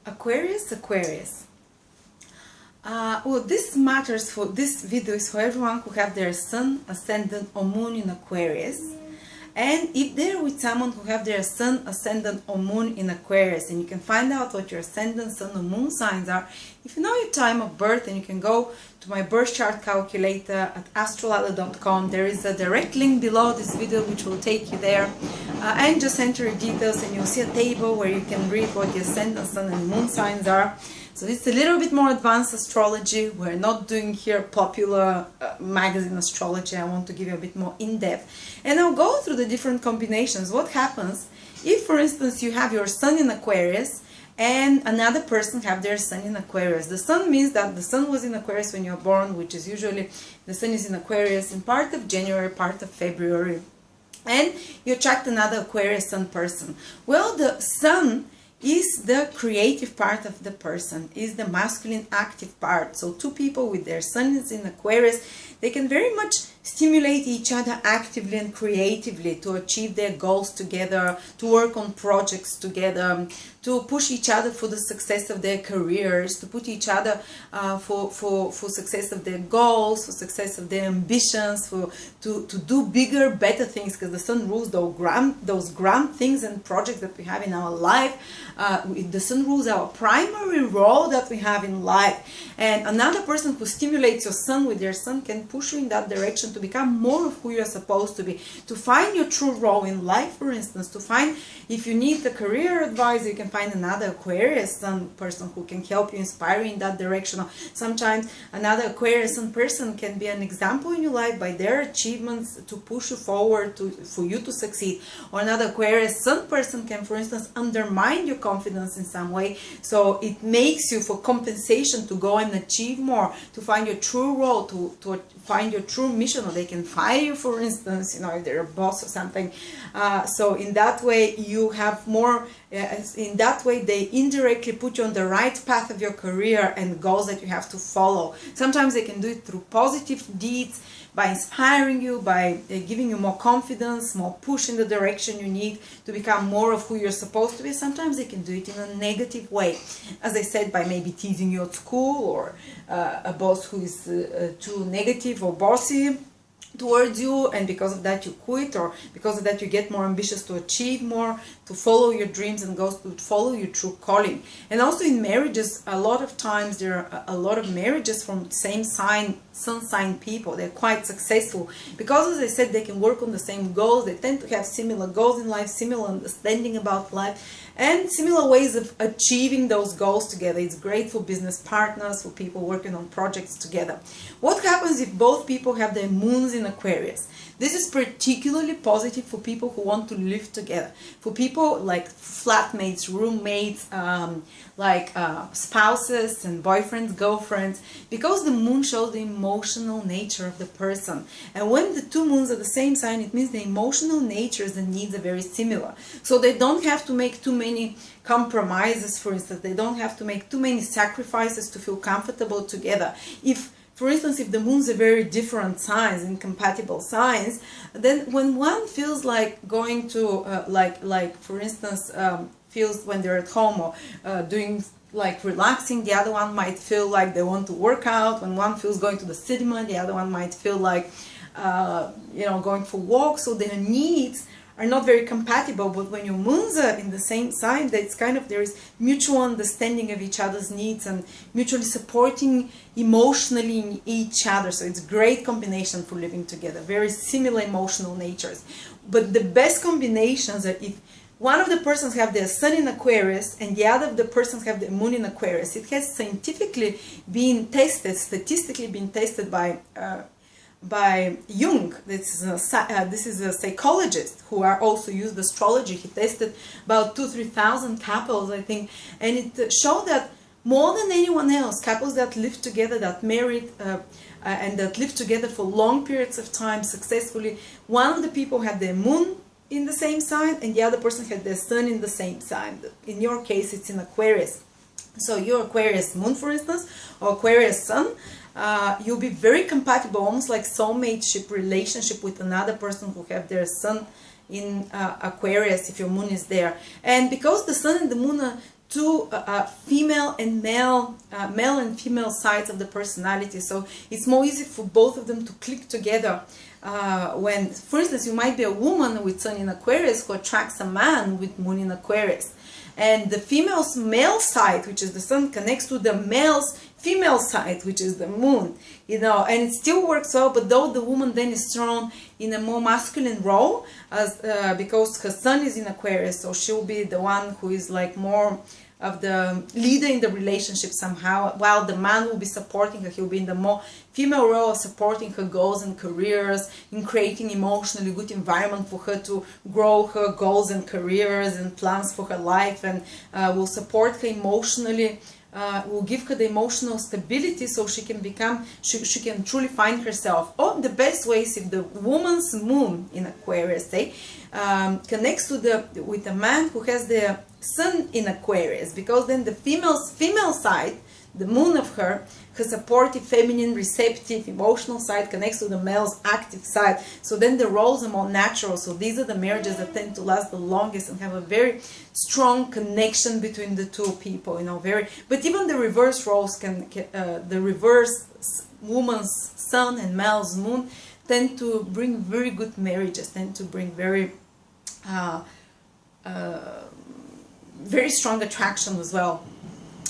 Aquarius, Aquarius. Well, this matters for this video is for everyone who have their sun, ascendant, or moon in Aquarius. And if they're with someone who have their sun, ascendant, or moon in Aquarius, and you can find out what your ascendant, sun, or moon signs are, if you know your time of birth, and you can go to my birth chart calculator at astrolada.com. There is a direct link below this video which will take you there, and just enter your details, and you'll see a table where you can read what the ascendant, sun, and moon signs are. So it's a little bit more advanced astrology. We're not doing here popular magazine astrology. I want to give you a bit more in-depth. And I'll go through the different combinations. What happens if, for instance, you have your sun in Aquarius and another person have their sun in Aquarius? The sun means that the sun was in Aquarius when you're born, which is usually the sun is in Aquarius in part of January, part of February. And you attract another Aquarius sun person. Well, the sun is the creative part of the person, is the masculine active part. So two people with their suns in Aquarius, they can very much stimulate each other actively and creatively to achieve their goals together, to work on projects together, to push each other for the success of their careers, to put each other for success of their goals, for success of their ambitions, to do bigger, better things, because the sun rules those grand things and projects that we have in our life. The sun rules our primary role that we have in life. And another person who stimulates your sun with their sun can push you in that direction to become more of who you're supposed to be, to find your true role in life, for instance, to find, if you need a career advisor, you can find another Aquarius sun person who can help you, inspire you in that direction. Or sometimes another Aquarius sun person can be an example in your life by their achievements to push you forward, for you to succeed. Or another Aquarius sun person can, for instance, undermine your confidence in some way, so it makes you, for compensation, to go and achieve more, to find your true role, to find your true mission. Or they can fire you, for instance, if they're a boss or something. So in that way you have more, in that way they indirectly put you on the right path of your career and goals that you have to follow. Sometimes they can do it through positive deeds, by inspiring you, by giving you more confidence, more push in the direction you need to become more of who you're supposed to be. Sometimes they can do it in a negative way, as I said, by maybe teasing you at school, or a boss who is too negative or bossy towards you, and because of that you quit, or because of that you get more ambitious to achieve more, to follow your dreams and goals, to follow your true calling. And also in marriages, a lot of times there are a lot of marriages from same sign, sun sign people. They're quite successful because, as I said, they can work on the same goals. They tend to have similar goals in life, similar understanding about life, and similar ways of achieving those goals together. It's great for business partners, for people working on projects together. What happens if both people have their moons in Aquarius? This is particularly positive for people who want to live together, for people like flatmates, roommates, spouses and boyfriends, girlfriends, because the moon shows the emotional nature of the person. And when the two moons are the same sign, it means the emotional natures and needs are very similar. So they don't have to make too many compromises, for instance. They don't have to make too many sacrifices to feel comfortable together. For instance, if the moons are very different signs, incompatible signs, then when one feels like going to, for instance, feels when they're at home or doing relaxing, the other one might feel like they want to work out. When one feels going to the cinema, the other one might feel like, going for walks. So their needs are not very compatible. But when your moons are in the same sign, that's there is mutual understanding of each other's needs and mutually supporting emotionally in each other. So it's a great combination for living together, very similar emotional natures. But the best combinations are if one of the persons have their sun in Aquarius and the other of the persons have their moon in Aquarius. It has scientifically been tested, statistically been tested by Jung. This is a psychologist who also used astrology. He tested about 2,000-3,000 couples, I think, and it showed that more than anyone else, couples that live together, that married and that live together for long periods of time successfully, one of the people had their moon in the same sign and the other person had their sun in the same sign. In your case, it's in Aquarius. So your Aquarius moon, for instance, or Aquarius sun, you'll be very compatible, almost like soulmateship relationship with another person who have their sun in Aquarius if your moon is there. And because the sun and the moon are two female and male and female sides of the personality, so it's more easy for both of them to click together. When, for instance, you might be a woman with Sun in Aquarius who attracts a man with Moon in Aquarius, and the female's male side, which is the Sun, connects to the male's female side, which is the Moon, you know, and it still works well. But though the woman then is thrown in a more masculine role, as because her Sun is in Aquarius, so she'll be the one who is like more of the leader in the relationship somehow, while the man will be supporting her. He'll be in the more female role of supporting her goals and careers, in creating emotionally good environment for her to grow her goals and careers and plans for her life, and will support her emotionally, will give her the emotional stability so she can become, she can truly find herself. Or the best way is if the woman's Moon in Aquarius, say, connects to with a man who has the Sun in Aquarius, because then the female side, the Moon of her supportive, feminine, receptive, emotional side connects to the male's active side. So then the roles are more natural. So these are the marriages that tend to last the longest and have a very strong connection between the two people. You know, but even the reverse roles the reverse woman's Sun and male's Moon tend to bring very good marriages, tend to bring very strong attraction as well.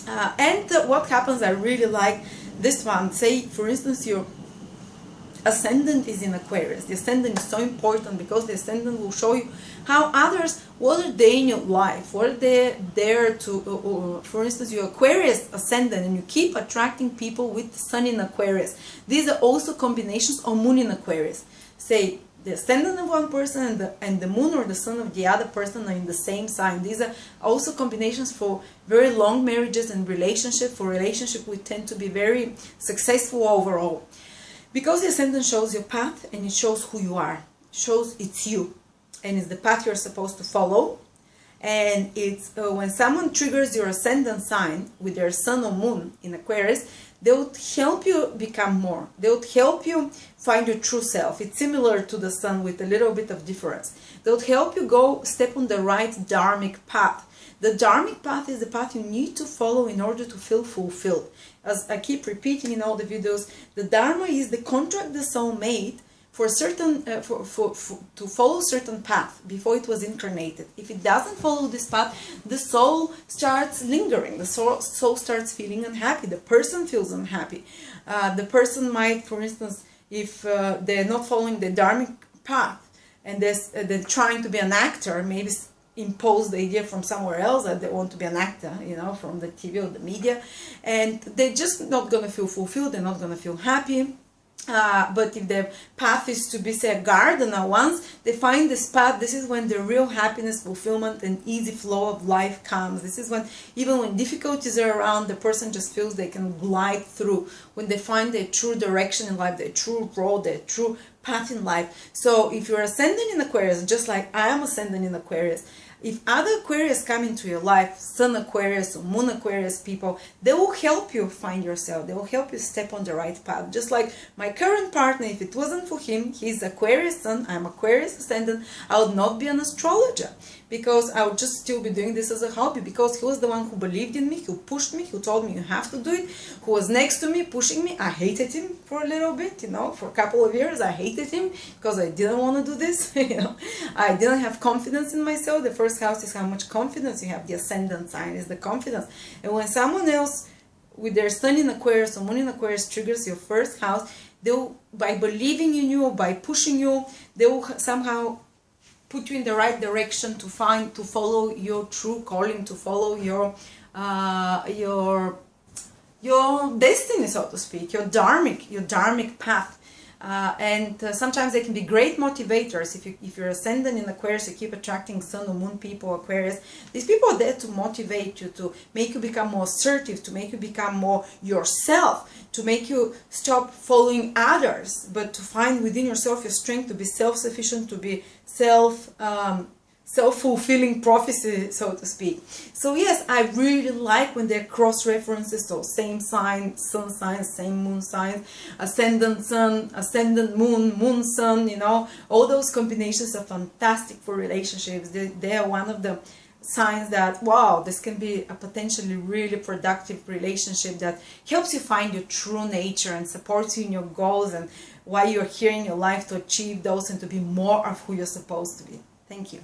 And what happens, I really like this one. Say, for instance, your ascendant is in Aquarius. The ascendant is so important because the ascendant will show you how others, what are they in your life, what are they there to, for instance, your Aquarius ascendant, and you keep attracting people with the Sun in Aquarius. These are also combinations of Moon in Aquarius. Say, the ascendant of one person and the Moon or the Sun of the other person are in the same sign. These are also combinations for very long marriages and relationships. For relationship, we tend to be very successful overall. Because the ascendant shows your path and it shows who you are. It shows it's you. And it's the path you're supposed to follow. And it's when someone triggers your ascendant sign with their Sun or Moon in Aquarius, they would help you become more. They would help you find your true self. It's similar to the Sun with a little bit of difference. They would help you step on the right dharmic path. The dharmic path is the path you need to follow in order to feel fulfilled. As I keep repeating in all the videos, the Dharma is the contract the soul made for certain to follow certain path before it was incarnated. If it doesn't follow this path, the soul starts lingering. The soul starts feeling unhappy. The person feels unhappy. The person might, for instance, if they're not following the dharmic path and they're trying to be an actor, maybe impose the idea from somewhere else that they want to be an actor, you know, from the TV or the media, and they're just not going to feel fulfilled. They're not going to feel happy. But if the path is to be, say, a gardener, once they find this path, this is when the real happiness, fulfillment, and easy flow of life comes. This is when, even when difficulties are around, the person just feels they can glide through. When they find their true direction in life, their true role, their true path in life. So if you're ascendant in Aquarius, just like I am ascendant in Aquarius, if other Aquarius come into your life, Sun Aquarius or Moon Aquarius people, they will help you find yourself. They will help you step on the right path. Just like my current partner, if it wasn't for him, he's Aquarius Sun, I'm Aquarius Ascendant, I would not be an astrologer. Because I would just still be doing this as a hobby, because he was the one who believed in me, who pushed me, who told me you have to do it, who was next to me, pushing me. I hated him for a little bit, you know, for a couple of years. I hated him because I didn't want to do this, you know. I didn't have confidence in myself. The first house is how much confidence you have. The ascendant sign is the confidence. And when someone else with their Sun in Aquarius or Moon in Aquarius triggers your first house, they'll, by believing in you, by pushing you, they will somehow put you in the right direction to follow your true calling, to follow your destiny, so to speak, your dharmic path. And sometimes they can be great motivators. If you're ascendant in Aquarius, you keep attracting Sun or Moon people, Aquarius. These people are there to motivate you, to make you become more assertive, to make you become more yourself, to make you stop following others, but to find within yourself your strength to be self-sufficient, to be self-fulfilling prophecy, so to speak. So yes, I really like when they're cross-references, so same sign, Sun sign, same Moon sign, ascendant Sun, ascendant Moon, Moon Sun, you know, all those combinations are fantastic for relationships. They are one of the signs that, wow, this can be a potentially really productive relationship that helps you find your true nature and supports you in your goals and why you're here in your life to achieve those and to be more of who you're supposed to be. Thank you.